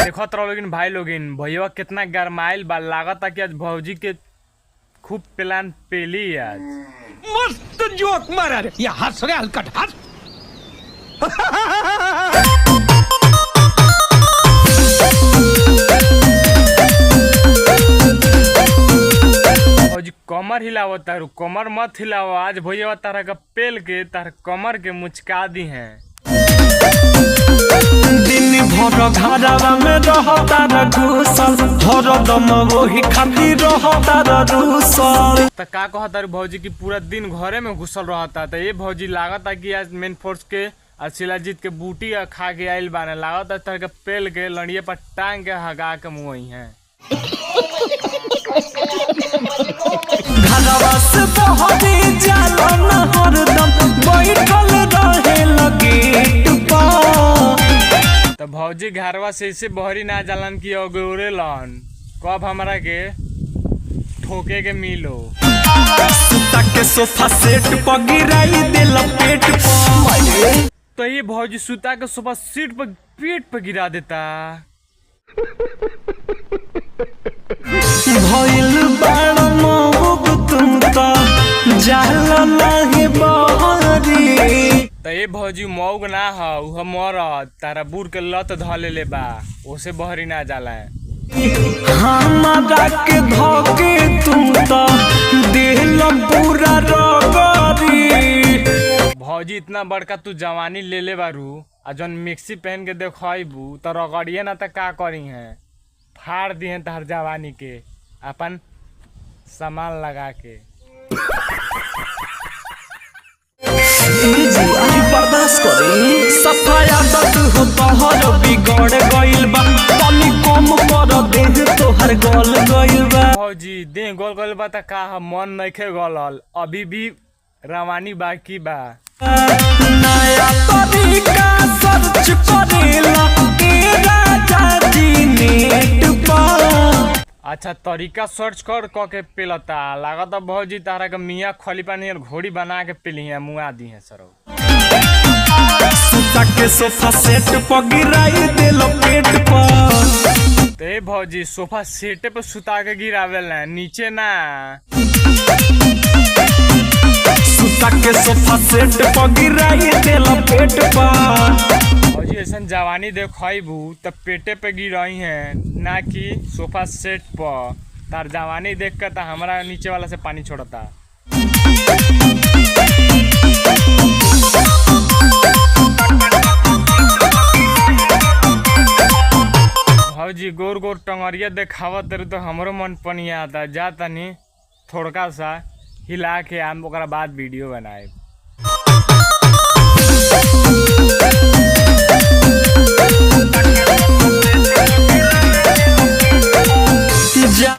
देखत रहो लेकिन भाई लोगिन भैया कितना गरमाइल बा, लागता कि आज भौजी के खूब प्लान पेली आज। मस्त जोक मारा रे, ये हंस रे हलकट हंस। भौजी कमर हिलावो तारू, कमर मत हिलावो, आज भैया तारा का पेल के तार कमर के मुचका दी हैं। दिन भर घरवा में रहता घुसल, हरदम वही खातिर रहता रूसल। त का कहता रू भौजी की पूरा दिन घरे में घुसल रहता, तो ये भौजी लागता कि आज मेन फोर्स के और शिलाजीत के बूटी खा के आइल बाने, लागता तार के पेल के लड़िए पर टांग के हगा के मुँह हैं। घरवा से बहरी जाला न हरदम बैठल रहे लगे तो भौजी घरवा से इसे बहरी ना जालन की अगोरे लन, कब हमरा के ठोके के मिलो। सुता के सोफा सेट पर गिराई देला पेट पर, तो ये भौजी सुता के सोफा सीट पर पेट पर गिरा देता। भइल बाड़ मौब तुम तो जाला नाही बहरी। तो ये भौजी मौग ना ह उह मरद, तारा बूढ़ के लत धले ले बा, ओसे बहरी ना जाला है। हमारा के धोके तुम तो दिल पूरा रगरी। भौजी इतना बड़का तू जवानी ले ले बारू, आ जौन मिक्सी पहन के देखबू तो रगड़िए ना, तो का करी है, फाड़ दी है तार जवानी के अपन सामान लगा के। बर्दाश्त करी सफाया दत हो तोहर बिगड़ गइल बा, तनी कम कर देह तोहर गल गइल बा। भौजी देह गोल गइल बा त का मन नइखे गलल, अभी भी रवानी बाकी बा। नया तरीका सर्च करेला ए राजा जी नेट पर। अच्छा तरीका सर्च कर के पेलता, लागत भौजी तारा के मियाँ खलीफा नियर घोड़ी बना के पेली है, मुआ दी है सरो। सुता के सोफा सेट पर गिराई देलो पेट पर। ते भौजी सोफा सेटे पे सुता के गिरावेला, नीचे ना। सुता के सोफा सेट पर गिराई देलो पेट पर। भौजी ऐसन जवानी देखबू तो पेटे पे गिरई है, ना कि सोफा सेट पर। तार जवानी देख कर तो हमारा नीचे वाला से पानी छोड़ता। भौजी गोर गोर टंगरिया देखावत तेरे तो हमरो मन पनिया आता, जा तनी थोड़का सा हिला के हम ओकरा बाद वीडियो बनाए।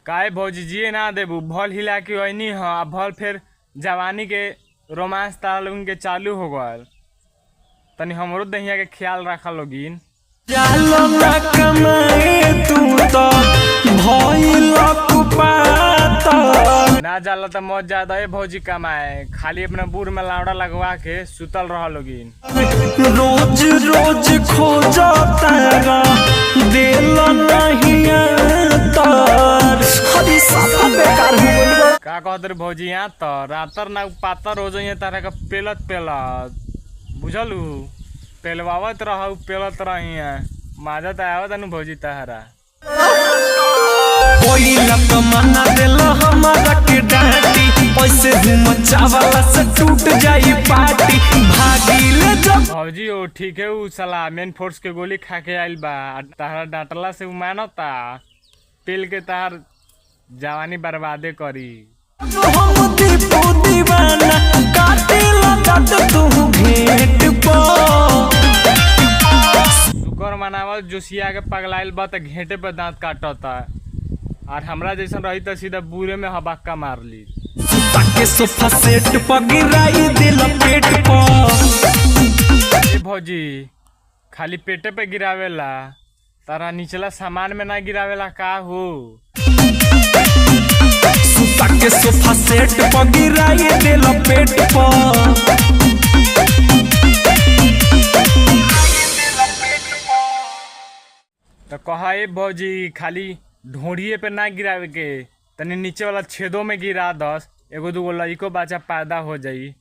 काहे भौजी जिए ना देबू, भल हिला के वही हाँ, भल फिर जवानी के रोमांस तारा लोगन के चालू हो गल, तनी हमरो दहिया के ख्याल रखा लोगिन। जालो ना कमाए तू तो भइल कुपाता, ना जाला तो मौत ज्यादा है भौजी कमाए, खाली अपना बूढ़ में लावड़ा लगवा के सुतल रह लोगिन। रोज रोज खोजो तारा दिल नहीं तार, हरी साफा बेकार हो गइल। का कहत रे भौजी, यहाँ तो रातर ना पातर हो जाइए तारा का पेलत पेलत, बुझलू, पेलवावत रहू पेलत रही है, माजा तो आवत अनु भौजी तहरा। कोई लक मना दिल हमारा के डांटी, ऐसे घूम चावला से टूट जाई पार्टी, भागिल जब। भौजी ओ ठीक है, उ साला मेन फोर्स के गोली खा के आइल बा, तहरा डांटला से उ मानता, पेल के तहर जवानी बर्बादे करी। हम दीपू दीवाना काटेला दांत तू घेट पा, शुकर मनावल जोशिया के पगलाइल बा त घेंटे पे दांत काटता, और हमरा जैसन रही तो सीधा बूरे में हबक्का मार ली। ताके सोफा सेट पर गिराई दिल पेट पर। ए भौजी खाली पेटे पे गिरावेला, तारा निचला सामान में ना गिरावेला का हो। सुता के सोफा सेट पर गिराई दिल पेट पर। कहा ए भौजी खाली ढोड़िए पे ना गिरावे के, तनी नीचे वाला छेदों में गिरा दस, एगो दूगो लइको बच्चा पैदा हो जाई।